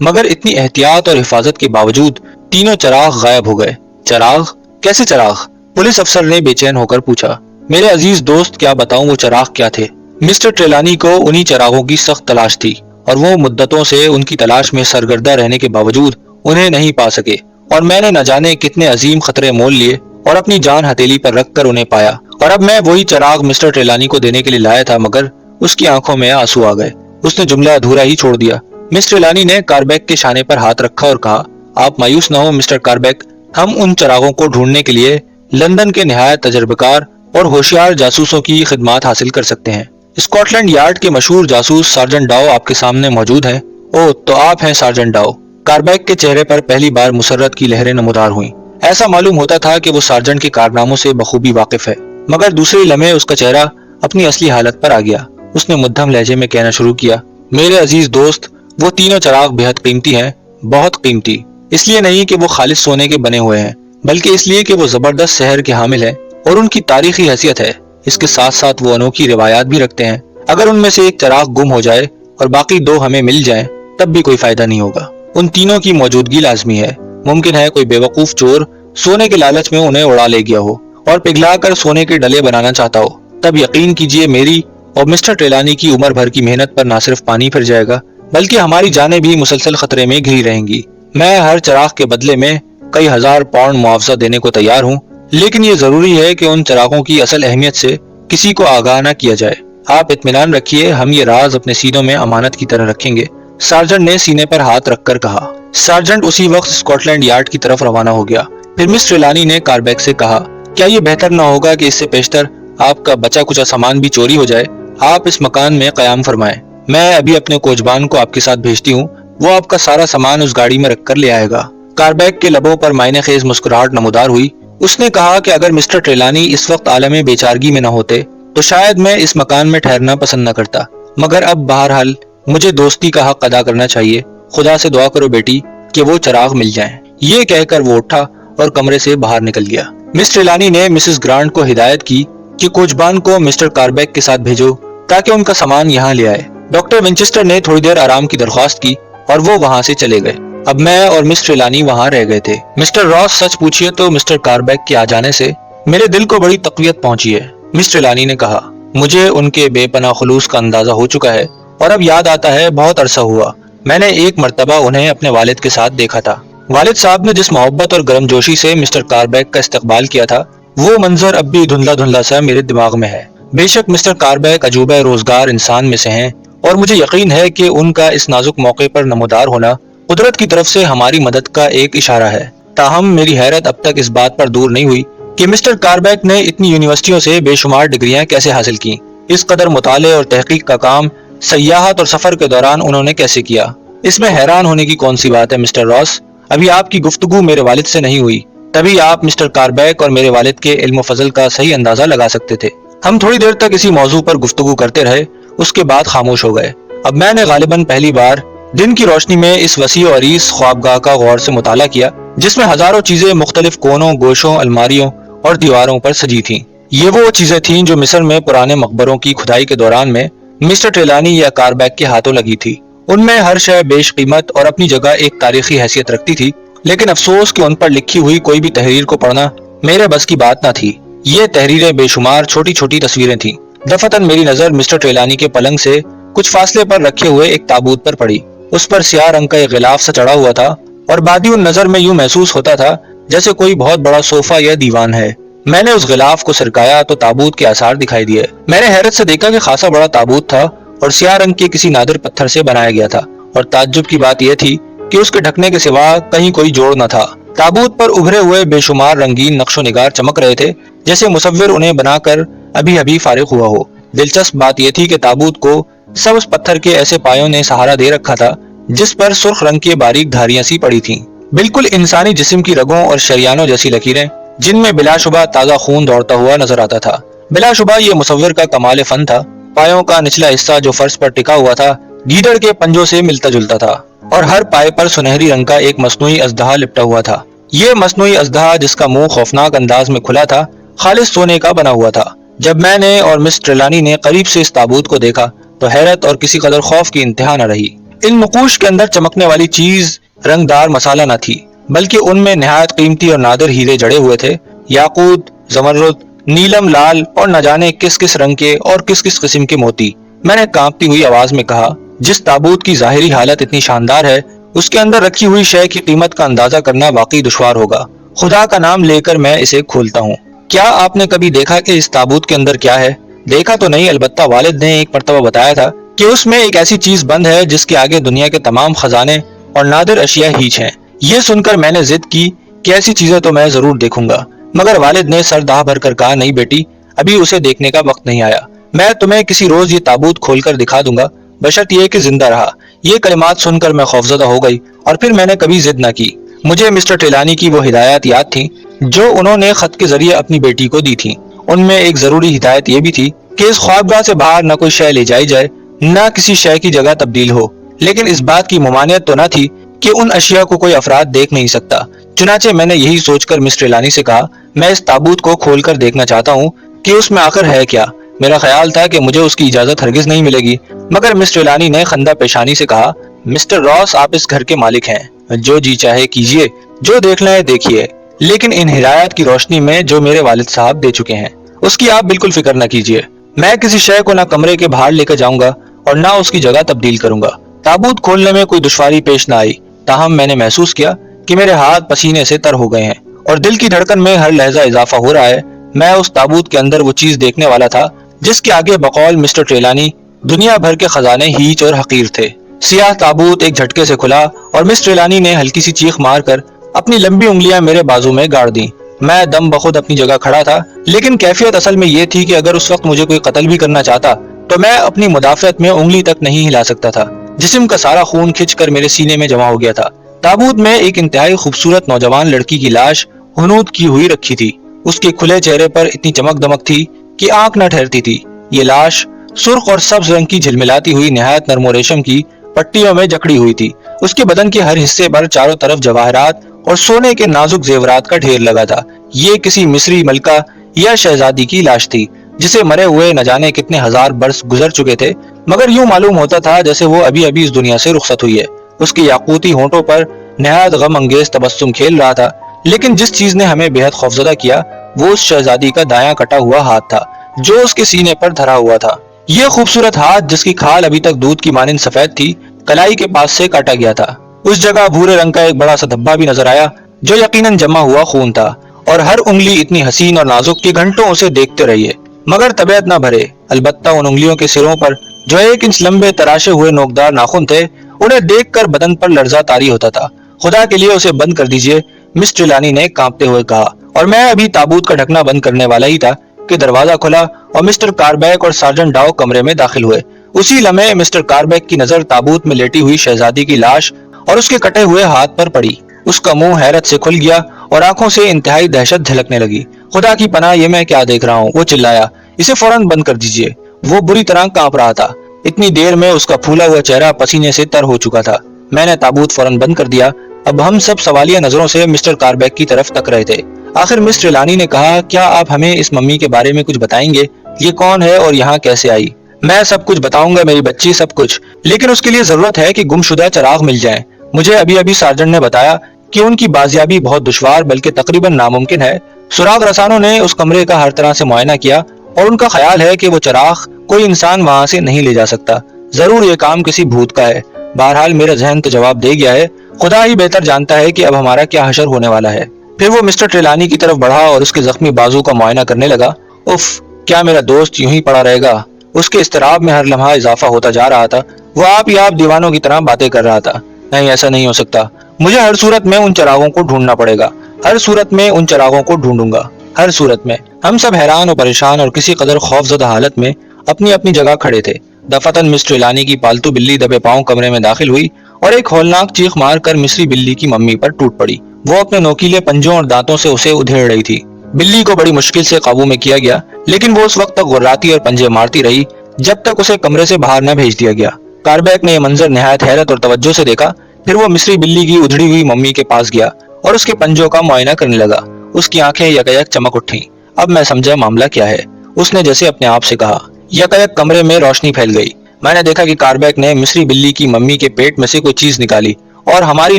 مگر اتنی احتیاط اور حفاظت کے باوجود تینوں چراغ غائب ہو گئے۔ چراغ؟ کیسے چراغ؟ پولیس افسر نے بے چین ہو کر پوچھا۔ میرے عزیز دوست، کیا بتاؤں وہ چراغ کیا تھے؟ مسٹر ٹریلانی کو انہی چراغوں کی سخت تلاش تھی اور وہ مدتوں سے ان کی تلاش میں سرگردہ رہنے کے باوجود انہیں نہیں پا سکے، اور میں نے نہ جانے کتنے عظیم خطرے مول لیے اور اپنی جان ہتھیلی پر رکھ کر انہیں پایا، اور اب میں وہی چراغ مسٹر ٹریلانی کو دینے کے لیے لایا تھا، مگر اس کی آنکھوں میں آنسو آ گئے۔ اس نے جملہ ادھورا ہی چھوڑ دیا۔ مسٹر ٹریلانی نے کاربیک کے شانے پر ہاتھ رکھا اور کہا، آپ مایوس نہ ہو مسٹر کاربیک، ہم ان چراغوں کو ڈھونڈنے کے لیے لندن کے نہایت تجربہ کار اور ہوشیار جاسوسوں کی خدمات حاصل کر سکتے ہیں۔ اسکاٹ لینڈ یارڈ کے مشہور جاسوس سارجنٹ ڈاؤ آپ کے سامنے موجود ہیں۔ اوہ، تو آپ ہیں سارجنٹ ڈاؤ۔ کاربیک کے چہرے پر پہلی بار مسرت کی لہریں نمودار ہوئیں۔ ایسا معلوم ہوتا تھا کہ وہ سارجنٹ کے کارناموں سے بخوبی واقف ہے، مگر دوسرے لمحے اس کا چہرہ اپنی اصلی حالت پر آ گیا۔ اس نے مدھم لہجے میں کہنا شروع کیا، میرے عزیز دوست، وہ تینوں چراغ بہت قیمتی ہیں، بہت قیمتی۔ اس لیے نہیں کہ وہ خالص سونے کے بنے ہوئے ہیں، بلکہ اس لیے کہ وہ زبردست سحر کے حامل ہیں اور ان کی تاریخی حیثیت ہے۔ اس کے ساتھ ساتھ وہ انوکھی روایات بھی رکھتے ہیں۔ اگر ان میں سے ایک چراغ گم ہو جائے اور باقی دو ہمیں مل جائیں تب بھی کوئی فائدہ نہیں ہوگا۔ ان تینوں کی موجودگی لازمی ہے۔ ممکن ہے کوئی بے وقوف چور سونے کے لالچ میں انہیں اڑا لے گیا ہو اور پگھلا کر سونے کے ڈلے بنانا چاہتا ہو، تب یقین کیجئے میری اور مسٹر ٹریلانی کی عمر بھر کی محنت پر نہ صرف پانی پھر جائے گا بلکہ ہماری جانیں بھی مسلسل خطرے میں گھری رہیں گی۔ میں ہر چراغ کے بدلے میں کئی ہزار پاؤنڈ معاوضہ دینے کو تیار ہوں، لیکن یہ ضروری ہے کہ ان چراغوں کی اصل اہمیت سے کسی کو آگاہ نہ کیا جائے۔ آپ اطمینان رکھیے، ہم یہ راز اپنے سینوں میں امانت کی طرح رکھیں گے، سارجنٹ نے سینے پر ہاتھ رکھ کر کہا۔ سارجنٹ اسی وقت اسکاٹ لینڈ یارڈ کی طرف روانہ ہو گیا۔ پھر مس ٹریلانی نے کاربیک سے کہا، کیا یہ بہتر نہ ہوگا کہ اس سے پیشتر آپ کا بچا کچا سامان بھی چوری ہو جائے؟ آپ اس مکان میں قیام فرمائیں، میں ابھی اپنے کوچبان کو آپ کے ساتھ بھیجتی ہوں، وہ آپ کا سارا سامان اس گاڑی میں رکھ کر لے آئے گا۔ کاربیک کے لبوں پر معنی خیز مسکراہٹ نمودار ہوئی۔ اس نے کہا کہ اگر مسٹر ٹریلانی اس وقت عالم بیچارگی میں نہ ہوتے تو شاید میں اس مکان میں ٹھہرنا پسند نہ کرتا، مگر اب بہرحال مجھے دوستی کا حق ادا کرنا چاہیے۔ خدا سے دعا کرو بیٹی کہ وہ چراغ مل جائیں۔ یہ کہہ کر وہ اٹھا اور کمرے سے باہر نکل گیا۔ مس ٹریلانی نے مسز گرانٹ کو ہدایت کی کہ کوچبان کو مسٹر کاربیک کے ساتھ بھیجو تاکہ ان کا سامان یہاں لے آئے۔ ڈاکٹر ونچسٹر نے تھوڑی دیر آرام کی درخواست کی اور وہ وہاں سے چلے گئے۔ اب میں اور مس ٹریلانی وہاں رہ گئے تھے۔ مسٹر راس، سچ پوچھئے تو مسٹر کاربیک کے آ جانے سے میرے دل کو بڑی تقویت پہنچی ہے، مس ٹریلانی نے کہا۔ مجھے ان کے بے پناہ خلوص کا اندازہ ہو چکا ہے، اور اب یاد آتا ہے بہت عرصہ ہوا میں نے ایک مرتبہ انہیں اپنے والد کے ساتھ دیکھا تھا۔ والد صاحب نے جس محبت اور گرم جوشی سے مسٹر کاربیک کا استقبال کیا تھا، وہ منظر اب بھی دھندلا دھندلا سا میرے دماغ میں ہے۔ بے شک مسٹر کاربیک عجوبہ روزگار انسان میں سے ہیں، اور مجھے یقین ہے کہ ان کا اس نازک موقع پر نمودار ہونا قدرت کی طرف سے ہماری مدد کا ایک اشارہ ہے۔ تاہم میری حیرت اب تک اس بات پر دور نہیں ہوئی کہ مسٹر کاربیک نے اتنی یونیورسٹیوں سے بے شمار ڈگریاں کیسے حاصل کی، اس قدر مطالعے اور تحقیق کا کام سیاحت اور سفر کے دوران انہوں نے کیسے کیا۔ اس میں حیران ہونے کی کون سی بات ہے مسٹر راس؟ ابھی آپ کی گفتگو میرے والد سے نہیں ہوئی، تبھی آپ مسٹر کاربیک اور میرے والد کے علم و فضل کا صحیح اندازہ لگا سکتے تھے۔ ہم تھوڑی دیر تک اسی موضوع پر گفتگو کرتے رہے، اس کے بعد خاموش ہو گئے۔ اب میں نے غالباً پہلی بار دن کی روشنی میں اس وسیع و عریض خوابگاہ کا غور سے مطالعہ کیا جس میں ہزاروں چیزیں مختلف کونوں، گوشوں، الماریوں اور دیواروں پر سجی تھیں۔ یہ وہ چیزیں تھیں جو مصر میں پرانے مقبروں کی کھدائی کے دوران میں مسٹر ٹریلانی یا کاربیک کے ہاتھوں لگی تھی۔ ان میں ہر شے بیش قیمت اور اپنی جگہ ایک تاریخی حیثیت رکھتی تھی، لیکن افسوس کہ ان پر لکھی ہوئی کوئی بھی تحریر کو پڑھنا میرے بس کی بات نہ تھی۔ یہ تحریریں بے شمار چھوٹی چھوٹی تصویریں تھیں۔ دفعتاً میری نظر مسٹر ٹریلانی کے پلنگ سے کچھ فاصلے پر رکھے ہوئے ایک تابوت پر پڑی۔ اس پر سیاہ رنگ کا ایک غلاف سا چڑھا ہوا تھا، اور بادی نظر میں یوں محسوس ہوتا تھا جیسے کوئی بہت بڑا صوفہ یا دیوان ہے۔ میں نے اس غلاف کو سرکایا تو تابوت کے آثار دکھائی دیے۔ میں نے حیرت سے دیکھا کہ خاصا بڑا تابوت تھا اور سیاہ رنگ کے کسی نادر پتھر سے بنایا گیا تھا، اور تعجب کی بات یہ تھی کہ اس کے ڈھکنے کے سوا کہیں کوئی جوڑ نہ تھا۔ تابوت پر ابھرے ہوئے بے شمار رنگین نقش و نگار چمک رہے تھے جیسے مصور انہیں بنا کر ابھی فارغ ہوا ہو۔ دلچسپ بات یہ تھی کہ تابوت کو سبز پتھر کے ایسے پایوں نے سہارا دے رکھا تھا جس پر سرخ رنگ کی باریک دھاریاں سی پڑی تھیں، بالکل انسانی جسم کی رگوں اور شریانوں جیسی لکیریں جن میں بلا شبہ تازہ خون دوڑتا ہوا نظر آتا تھا۔ بلا شبہ یہ مصور کا کمال فن تھا۔ پایوں کا نچلا حصہ جو فرش پر ٹکا ہوا تھا گیدڑ کے پنجوں سے ملتا جلتا تھا، اور ہر پائے پر سنہری رنگ کا ایک مصنوعی اژدہا لپٹا ہوا تھا۔ یہ مصنوعی اژدہا جس کا منہ خوفناک انداز میں کھلا تھا خالص سونے کا بنا ہوا تھا۔ جب میں نے اور مس ٹریلانی نے قریب سے اس تابوت کو دیکھا تو حیرت اور کسی قدر خوف کی انتہا نہ رہی۔ ان نقوش کے اندر چمکنے والی چیز رنگدار مسالہ نہ تھی، بلکہ ان میں نہایت قیمتی اور نادر ہیرے جڑے ہوئے تھے، یاقوت، زمرد، نیلم لال اور نہ جانے کس کس رنگ کے اور کس کس قسم کے موتی۔ میں نے کانپتی ہوئی آواز میں کہا، جس تابوت کی ظاہری حالت اتنی شاندار ہے، اس کے اندر رکھی ہوئی شے کی قیمت کا اندازہ کرنا واقعی دشوار ہوگا۔ خدا کا نام لے کر میں اسے کھولتا ہوں۔ کیا آپ نے کبھی دیکھا کہ اس تابوت کے اندر کیا ہے؟ دیکھا تو نہیں، البتہ والد نے ایک مرتبہ بتایا تھا کہ اس میں ایک ایسی چیز بند ہے جس کے آگے دنیا کے تمام خزانے اور نادر اشیاء ہیچ ہیں۔ یہ سن کر میں نے ضد کی کہ ایسی چیزیں تو میں ضرور دیکھوں گا، مگر والد نے سر دہا بھر کر کہا، نہیں بیٹی، ابھی اسے دیکھنے کا وقت نہیں آیا، میں تمہیں کسی روز یہ تابوت کھول کر دکھا دوں گا، بشرط یہ کہ زندہ رہا۔ یہ کلمات سن کر میں خوفزدہ ہو گئی اور پھر میں نے کبھی ضد نہ کی۔ مجھے مسٹر ٹریلانی کی وہ ہدایات یاد تھیں جو انہوں نے خط کے ذریعے اپنی بیٹی کو دی تھی۔ ان میں ایک ضروری ہدایت یہ بھی تھی کہ اس خوابگاہ سے باہر نہ کوئی شے لے جائی جائے، نہ کسی شے کی جگہ تبدیل ہو، لیکن اس بات کی ممانعت تو نہ تھی کہ ان اشیاء کو کوئی افراد دیکھ نہیں سکتا۔ چنانچہ میں نے یہی سوچ کر مسٹر ٹریلانی سے کہا، میں اس تابوت کو کھول کر دیکھنا چاہتا ہوں کہ اس میں آخر ہے کیا۔ میرا خیال تھا کہ مجھے اس کی اجازت ہرگز نہیں ملے گی، مگر مسٹر ٹریلانی نے خندہ پیشانی سے کہا، مسٹر راس، آپ اس گھر کے مالک ہیں، جو جی چاہے کیجئے، جو دیکھنا ہے دیکھیے، لیکن ان ہدایات کی روشنی میں جو میرے والد صاحب دے چکے ہیں اس کی آپ بالکل فکر نہ کیجئے۔ میں کسی شے کو نہ کمرے کے باہر لے کر جاؤں گا اور نہ اس کی جگہ تبدیل کروں گا۔ تابوت کھولنے میں کوئی دشواری پیش نہ آئی، تاہم میں نے محسوس کیا کہ میرے ہاتھ پسینے سے تر ہو گئے ہیں اور دل کی دھڑکن میں ہر لحظہ اضافہ ہو رہا ہے۔ میں اس تابوت کے اندر وہ چیز دیکھنے والا تھا جس کے آگے بقول مسٹر ٹریلانی دنیا بھر کے خزانے ہیچ اور حقیر تھے۔ سیاہ تابوت ایک جھٹکے سے کھلا اور مسٹر ٹریلانی نے ہلکی سی چیخ مار کر اپنی لمبی انگلیاں میرے بازو میں گاڑ دیں۔ میں دم بخود اپنی جگہ کھڑا تھا، لیکن کیفیت اصل میں یہ تھی کہ اگر اس وقت مجھے کوئی قتل بھی کرنا چاہتا تو میں اپنی مدافعت میں انگلی تک نہیں ہلا سکتا تھا۔ جسم کا سارا خون کھنچ کر میرے سینے میں جمع ہو گیا تھا۔ تابوت میں ایک انتہائی خوبصورت نوجوان لڑکی کی لاش ہنوط کی ہوئی رکھی تھی۔ اس کے کھلے چہرے پر اتنی چمک دمک تھی کہ آنکھ نہ ٹھہرتی تھی۔ یہ لاش سرخ اور سبز رنگ کی جھلملاتی ہوئی نہایت نرم و ریشم کی پٹیوں میں جکڑی ہوئی تھی۔ اس کے بدن کے ہر حصے پر چاروں طرف جواہرات اور سونے کے نازک زیورات کا ڈھیر لگا تھا۔ یہ کسی مصری ملکہ یا شہزادی کی لاش تھی جسے مرے ہوئے نہ جانے کتنے ہزار برس گزر چکے تھے، مگر یوں معلوم ہوتا تھا جیسے وہ ابھی ابھی اس دنیا سے رخصت ہوئی ہے۔ اس کے یاقوتی ہونٹوں پر نہایت غم انگیز تبسم کھیل رہا تھا، لیکن جس چیز نے ہمیں بے حد خوفزدہ کیا وہ اس شہزادی کا دایاں کٹا ہوا ہاتھ تھا جو اس کے سینے پر دھرا ہوا تھا۔ یہ خوبصورت ہاتھ جس کی کھال ابھی تک دودھ کی مانند سفید تھی، کلائی کے پاس سے کاٹا گیا تھا۔ اس جگہ بھورے رنگ کا ایک بڑا سا دھبا بھی نظر آیا جو یقیناً جمع ہوا خون تھا، اور ہر انگلی اتنی حسین اور نازک کہ گھنٹوں اسے دیکھتے رہیے مگر طبیعت نہ بھرے۔ البتہ ان انگلیوں کے سروں پر جو 1 انچ لمبے تراشے ہوئے نوکدار ناخن تھے، انہیں دیکھ کر بدن پر لرزہ طاری ہوتا تھا۔ خدا کے لیے اسے بند کر دیجئے، مس ٹریلانی نے کانپتے ہوئے کہا، اور میں ابھی تابوت کا ڈھکنا بند کرنے والا ہی تھا کہ دروازہ کھلا اور مسٹر کاربیک اور سارجنٹ ڈاؤ کمرے میں داخل ہوئے۔ اسی لمحے مسٹر کاربیک کی نظر تابوت میں لیٹی ہوئی شہزادی کی لاش اور اس کے کٹے ہوئے ہاتھ پر پڑی۔ اس کا منہ حیرت سے کھل گیا اور آنکھوں سے انتہائی دہشت جھلکنے لگی۔ خدا کی پناہ، یہ میں کیا دیکھ رہا ہوں؟ وہ چلایا، اسے فوراً بند کر دیجئے۔ وہ بری طرح کانپ رہا تھا۔ اتنی دیر میں اس کا پھولا ہوا چہرہ پسینے سے تر ہو چکا تھا۔ میں نے تابوت فوراً بند کر دیا۔ اب ہم سب سوالیہ نظروں سے مسٹر کاربیک کی طرف تک رہے تھے۔ آخر مس ٹریلانی نے کہا، کیا آپ ہمیں اس ممی کے بارے میں کچھ بتائیں گے؟ یہ کون ہے اور یہاں کیسے آئی؟ میں سب کچھ بتاؤں گا میری بچی، سب کچھ، لیکن اس کے لیے ضرورت ہے کہ گمشدہ چراغ مل جائیں۔ مجھے ابھی ابھی سارجنٹ نے بتایا کہ ان کی بازیابی بہت دشوار بلکہ تقریباً ناممکن ہے۔ سراغ رسانوں نے اس کمرے کا ہر طرح سے معائنہ کیا اور ان کا خیال ہے کہ وہ چراغ کوئی انسان وہاں سے نہیں لے جا سکتا۔ ضرور یہ کام کسی بھوت کا ہے۔ بہرحال میرا ذہن تو جواب دے گیا ہے، خدا ہی بہتر جانتا ہے کہ اب ہمارا کیا حشر ہونے والا ہے۔ پھر وہ مسٹر ٹریلانی کی طرف بڑھا اور اس کے زخمی بازو کا معائنہ کرنے لگا۔ اف، کیا میرا دوست یوں ہی پڑا رہے گا؟ اس کے اضطراب میں ہر لمحہ اضافہ ہوتا جا رہا تھا۔ وہ آپ دیوانوں کی طرح باتیں کر رہا تھا۔ نہیں، ایسا نہیں ہو سکتا، مجھے ہر صورت میں ان چراغوں کو ڈھونڈنا پڑے گا، ہر صورت میں ان چراغوں کو ڈھونڈوں گا، ہر صورت میں۔ ہم سب حیران اور پریشان اور کسی قدر خوف زدہ حالت میں اپنی اپنی جگہ کھڑے تھے۔ دفعتاً مس ٹریلانی کی پالتو بلی دبے پاؤں کمرے میں داخل ہوئی اور ایک ہولناک چیخ مار کر مصری بلی کی ممی پر ٹوٹ پڑی۔ وہ اپنے نوکیلے پنجوں اور دانتوں سے اسے ادھیڑ رہی تھی۔ بلی کو بڑی مشکل سے قابو میں کیا گیا، لیکن وہ اس وقت تک غراتی اور پنجے مارتی رہی جب تک اسے کمرے سے باہر نہ بھیج دیا گیا۔ کاربیک نے یہ منظر نہایت حیرت اور توجہ سے دیکھا۔ پھر وہ مصری بلی کی ادھڑی ہوئی ممی کے پاس گیا اور اس کے پنجوں کا معائنہ کرنے لگا۔ اس کی آنکھیں یکایک چمک اٹھیں۔ اب میں سمجھا معاملہ کیا ہے، اس نے جیسے اپنے آپ سے کہا۔ یکایک کمرے میں روشنی پھیل گئی۔ میں نے دیکھا کہ کاربیک نے مصری بلی کی ممی کے پیٹ میں سے کوئی چیز نکالی اور ہماری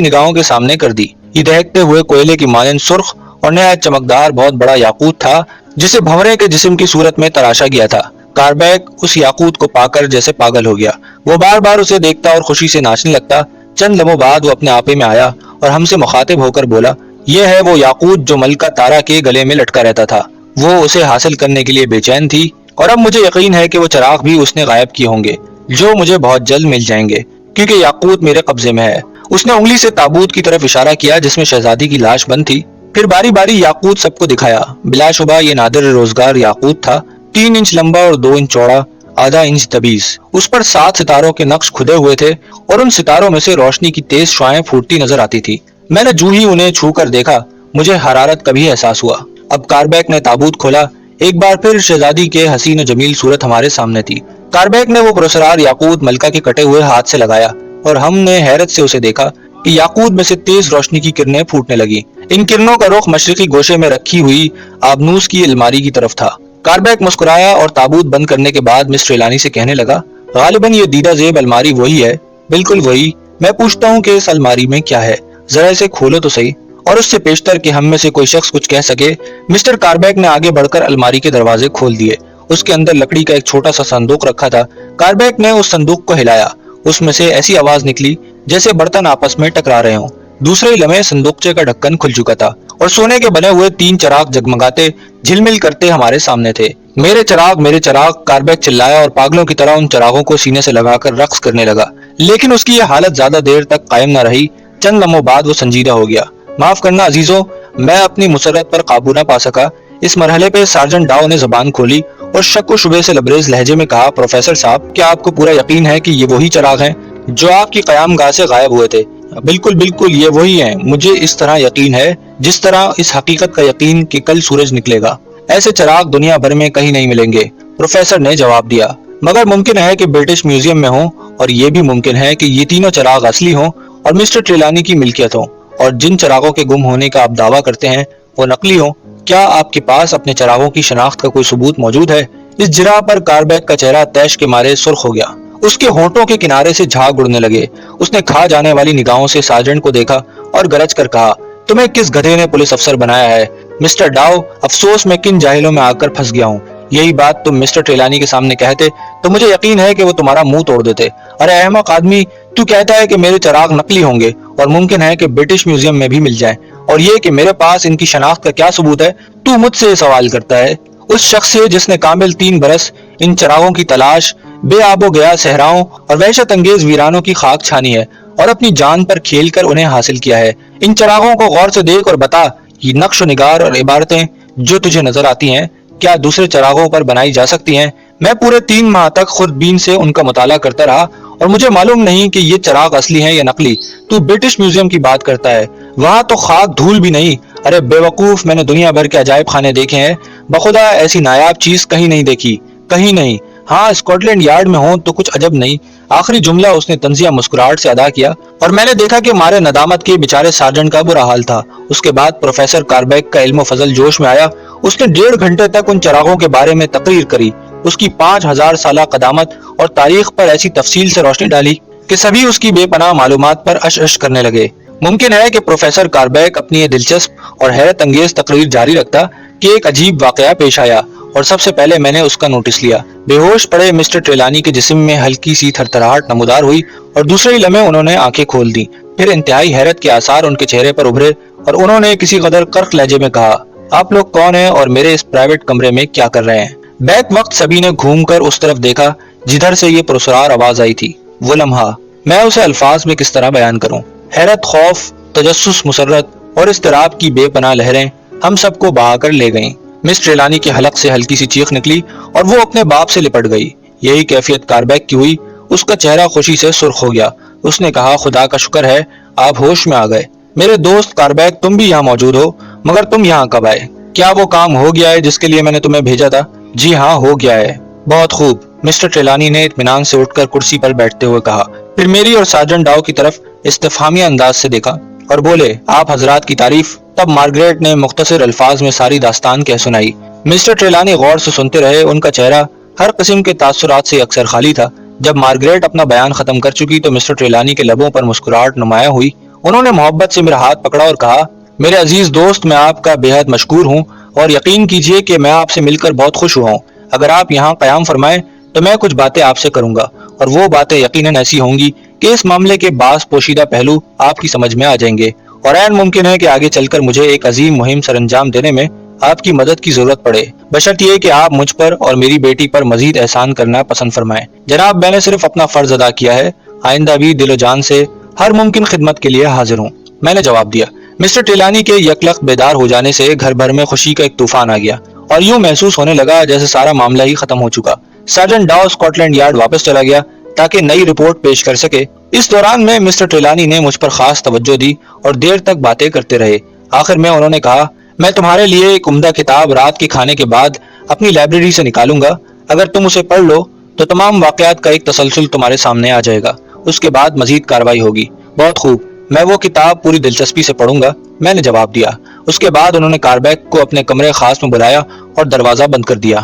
نگاہوں کے سامنے کر دی۔ یہ دہکتے ہوئے کوئلے کی مانند سرخ اور نہایت چمکدار بہت بڑا یاقوت تھا جسے بھنورے کے جسم کی صورت میں تراشا گیا تھا۔ کاربیک اس یاقوت کو پا کر جیسے پاگل ہو گیا۔ وہ بار بار اسے دیکھتا اور خوشی سے ناچنے لگتا۔ چند لمحوں بعد وہ اپنے آپے میں آیا اور ہم سے مخاطب ہو کر بولا، یہ ہے وہ یاقوت جو ملکہ تارا کے گلے میں لٹکا رہتا تھا۔ وہ اسے حاصل کرنے کے لیے بے چین تھی اور اب مجھے یقین ہے کہ وہ چراغ بھی اس نے غائب کیے ہوں گے جو مجھے بہت جلد مل جائیں گے کیونکہ یاقوت میرے قبضے میں ہے۔ اس نے انگلی سے تابوت کی طرف اشارہ کیا جس میں شہزادی کی لاش بند تھی، پھر باری باری یاقوت سب کو دکھایا۔ بلا شبہ یہ نادر روزگار یاقوت تھا، 3 انچ لمبا اور 2 انچ چوڑا، آدھا انچ تبیز۔ اس پر 7 ستاروں کے نقش کھدے ہوئے تھے اور ان ستاروں میں سے روشنی کی تیز شعاعیں پھوٹتی نظر آتی تھی۔ میں نے جو ہی انہیں چھو کر دیکھا مجھے حرارت کا بھی احساس ہوا۔ اب کاربیک نے تابوت کھولا، ایک بار پھر شہزادی کے حسین و جمیل صورت ہمارے سامنے تھی۔ کاربیک نے وہ پرسرار یاقوت ملکہ کے کٹے ہوئے ہاتھ سے لگایا اور ہم نے حیرت سے اسے دیکھا کہ یاقوت میں سے تیز روشنی کی کرنیں پھوٹنے لگی۔ ان کرنوں کا رخ مشرقی گوشے میں رکھی ہوئی آبنوس کی الماری کی طرف تھا۔ کاربیک مسکرایا اور تابوت بند کرنے کے بعد مسٹر ایلانی سے کہنے لگا، غالباً یہ دیدہ زیب الماری وہی ہے، بالکل وہی۔ میں پوچھتا ہوں کہ اس الماری میں کیا ہے، ذرا اسے کھولو تو صحیح۔ اور اس سے پیشتر کہ ہم میں سے کوئی شخص کچھ کہہ سکے، مسٹر کاربیک نے آگے بڑھ کر الماری کے دروازے کھول دیے۔ اس کے اندر لکڑی کا ایک چھوٹا سا صندوق رکھا تھا۔ کاربیک نے اس صندوق کو ہلایا، اس میں سے ایسی آواز نکلی جیسے برتن آپس میں ٹکرا رہے ہوں۔ دوسرے ہی لمحے صندوقچے کا ڈھکن کھل چکا تھا اور سونے کے بنے ہوئے 3 چراغ جگمگاتے جھلمل کرتے ہمارے سامنے تھے۔ میرے چراغ، کاربیک چلایا اور پاگلوں کی طرح ان چراغوں کو سینے سے لگا کر رقص کرنے لگا۔ لیکن اس کی یہ حالت زیادہ دیر تک قائم نہ رہی۔ چند لمحوں بعد وہ سنجیدہ ہو گیا۔ معاف کرنا عزیزو، میں اپنی مسرت پر قابو نہ پا سکا۔ اس مرحلے پہ سارجنٹ ڈاؤ نے زبان کھولی اور شک و شبے سے لبریز لہجے میں کہا، پروفیسر صاحب، کیا آپ کو پورا یقین ہے کہ یہ وہی چراغ ہیں جو آپ کی قیام گاہ سے غائب ہوئے تھے؟ بالکل بالکل، یہ وہی ہیں۔ مجھے اس طرح یقین ہے جس طرح اس حقیقت کا یقین کہ کل سورج نکلے گا۔ ایسے چراغ دنیا بھر میں کہیں نہیں ملیں گے، پروفیسر نے جواب دیا۔ مگر ممکن ہے کہ برٹش میوزیم میں ہوں، اور یہ بھی ممکن ہے کہ یہ تینوں چراغ اصلی ہوں اور مسٹر ٹریلانی کی ملکیت ہوں، اور جن چراغوں کے گم ہونے کا آپ دعویٰ کرتے ہیں وہ نقلی ہوں۔ کیا آپ کے پاس اپنے چراغوں کی شناخت کا کوئی ثبوت موجود ہے؟ اس جرح پر کاربیک کا چہرہ طیش کے مارے سرخ ہو گیا۔ اس کے ہونٹوں کے کنارے سے جھاگ اڑنے لگے۔ اس نے کھا جانے والی نگاہوں سے سارجنٹ کو دیکھا اور گرج کر کہا، تمہیں کس گدھے نے پولیس افسر بنایا ہے؟ مسٹر ڈاؤ، افسوس میں کن جاہلوں میں آ کر پھنس گیا ہوں۔ یہی بات تم مسٹر ٹریلانی کے سامنے کہتے تو مجھے یقین ہے کہ وہ تمہارا منہ توڑ دیتے۔ ارے احمق آدمی، تو کہتا ہے کہ میرے چراغ نقلی ہوں گے اور ممکن ہے کہ برٹش میوزیم میں بھی مل جائیں، اور یہ کہ میرے پاس ان کی شناخت کا کیا ثبوت ہے؟ تو مجھ سے سوال کرتا ہے، اس شخص سے جس نے کامل 3 برس ان چراغوں کی تلاش، بے آب و گیا صحراؤں اور وحشت انگیز ویرانوں کی خاک چھانی ہے اور اپنی جان پر کھیل کر انہیں حاصل کیا ہے۔ ان چراغوں کو غور سے دیکھ اور بتا، یہ نقش و نگار اور عبارتیں جو تجھے نظر آتی ہیں کیا دوسرے چراغوں پر بنائی جا سکتی ہیں؟ میں پورے 3 ماہ تک خود بین سے ان کا مطالعہ کرتا رہا اور مجھے معلوم نہیں کہ یہ چراغ اصلی ہیں یا نقلی۔ تو برٹش میوزیم کی بات کرتا ہے، وہاں تو خاک دھول بھی نہیں۔ ارے بے وقوف، میں نے دنیا بھر کے عجائب خانے دیکھے ہیں، بخدا ایسی نایاب چیز کہیں نہیں دیکھی، کہیں نہیں۔ ہاں، اسکاٹ لینڈ یارڈ میں ہوں تو کچھ عجب نہیں۔ آخری جملہ اس نے طنزیہ مسکراہٹ سے ادا کیا اور میں نے دیکھا کہ مارے ندامت کے بیچارے سارجنٹ کا برا حال تھا۔ اس کے بعد پروفیسر کاربیک کا علم و فضل جوش میں آیا۔ اس نے 1.5 گھنٹے تک ان چراغوں کے بارے میں تقریر کری، اس کی 5000 سالہ قدامت اور تاریخ پر ایسی تفصیل سے روشنی ڈالی کہ سبھی اس کی بے پناہ معلومات پر اش اش کرنے لگے۔ ممکن ہے کہ پروفیسر کاربیک اپنی یہ دلچسپ اور حیرت انگیز تقریر جاری رکھتا کہ ایک عجیب واقعہ پیش آیا اور سب سے پہلے میں نے اس کا نوٹس لیا۔ بے ہوش پڑے مسٹر ٹریلانی کے جسم میں ہلکی سی تھرتھراہٹ نمودار ہوئی اور دوسرے ہی لمحے انہوں نے آنکھیں کھول دی۔ پھر انتہائی حیرت کے آثار ان کے چہرے پر ابھرے اور انہوں نے کسی قدر کرخ لہجے میں کہا، آپ لوگ کون ہیں اور میرے اس پرائیویٹ کمرے میں کیا کر رہے ہیں؟ بیک وقت سبھی نے گھوم کر اس طرف دیکھا جدھر سے یہ پرسرار آواز آئی تھی۔ وہ لمحہ میں اسے الفاظ میں کس طرح بیان کروں؟ حیرت، خوف، تجسس، مسرت اور اضطراب کی بے پناہ لہریں ہم سب کو بہا کر لے گئیں۔ مس ٹریلانی کے حلق سے ہلکی سی چیخ نکلی اور وہ اپنے باپ سے لپٹ گئی۔ یہی کیفیت کاربیک کی ہوئی۔ اس کا چہرہ خوشی سے سرخ ہو گیا۔ اس نے کہا، خدا کا شکر ہے آپ ہوش میں آ گئے۔ میرے دوست کاربیک، تم بھی یہاں موجود ہو، مگر تم یہاں کب آئے؟ کیا وہ کام ہو گیا ہے جس کے لیے میں نے تمہیں بھیجا تھا؟ جی ہاں، ہو گیا ہے۔ بہت خوب، مسٹر ٹریلانی نے اطمینان سے اٹھ کر کرسی پر بیٹھتے ہوئے کہا، پھر میری اور سارجنٹ ڈاؤ کی طرف استفہامیہ انداز سے دیکھا اور بولے، آپ حضرات کی تعریف۔ تب مارگریٹ نے مختصر الفاظ میں ساری داستان کہہ سنائی۔ مسٹر ٹریلانی غور سے سنتے رہے۔ ان کا چہرہ ہر قسم کے تاثرات سے اکثر خالی تھا، جب مارگریٹ اپنا بیان ختم کر چکی تو مسٹر ٹریلانی کے لبوں پر مسکراہٹ نمایاں ہوئی. انہوں نے محبت سے میرا ہاتھ پکڑا اور کہا, میرے عزیز دوست, میں آپ کا بے حد مشکور ہوں اور یقین کیجئے کہ میں آپ سے مل کر بہت خوش ہوا ہوں. اگر آپ یہاں قیام فرمائیں تو میں کچھ باتیں آپ سے کروں گا, اور وہ باتیں یقیناً ایسی ہوں گی کہ اس معاملے کے بعض پوشیدہ پہلو آپ کی سمجھ میں آ جائیں گے, اور عین ممکن ہے کہ آگے چل کر مجھے ایک عظیم مہم سر انجام دینے میں آپ کی مدد کی ضرورت پڑے, بشرط یہ کہ آپ مجھ پر اور میری بیٹی پر مزید احسان کرنا پسند فرمائیں. جناب, میں نے صرف اپنا فرض ادا کیا ہے, آئندہ بھی دل و جان سے ہر ممکن خدمت کے لیے حاضر ہوں, میں نے جواب دیا. مسٹر ٹریلانی کے یکلخت بیدار ہو جانے سے گھر بھر میں خوشی کا ایک طوفان آ گیا, اور یوں محسوس ہونے لگا جیسے سارا معاملہ ہی ختم ہو چکا. سرجنٹ ڈاؤ اسکاٹ لینڈ یارڈ واپس چلا گیا تاکہ نئی رپورٹ پیش کر سکے. اس دوران میں مسٹر ٹریلانی نے مجھ پر خاص توجہ دی اور دیر تک باتیں کرتے رہے. آخر میں انہوں نے کہا, میں تمہارے لیے ایک عمدہ کتاب رات کے کھانے کے بعد اپنی لائبریری سے نکالوں گا. اگر تم اسے پڑھ لو تو تمام واقعات کا ایک تسلسل تمہارے سامنے آ جائے گا. اس کے بعد مزید کارروائی ہوگی. بہت خوب, میں وہ کتاب پوری دلچسپی سے پڑھوں گا, میں نے جواب دیا. اس کے بعد انہوں نے کاربیک کو اپنے کمرے خاص میں بلایا اور دروازہ بند کر دیا.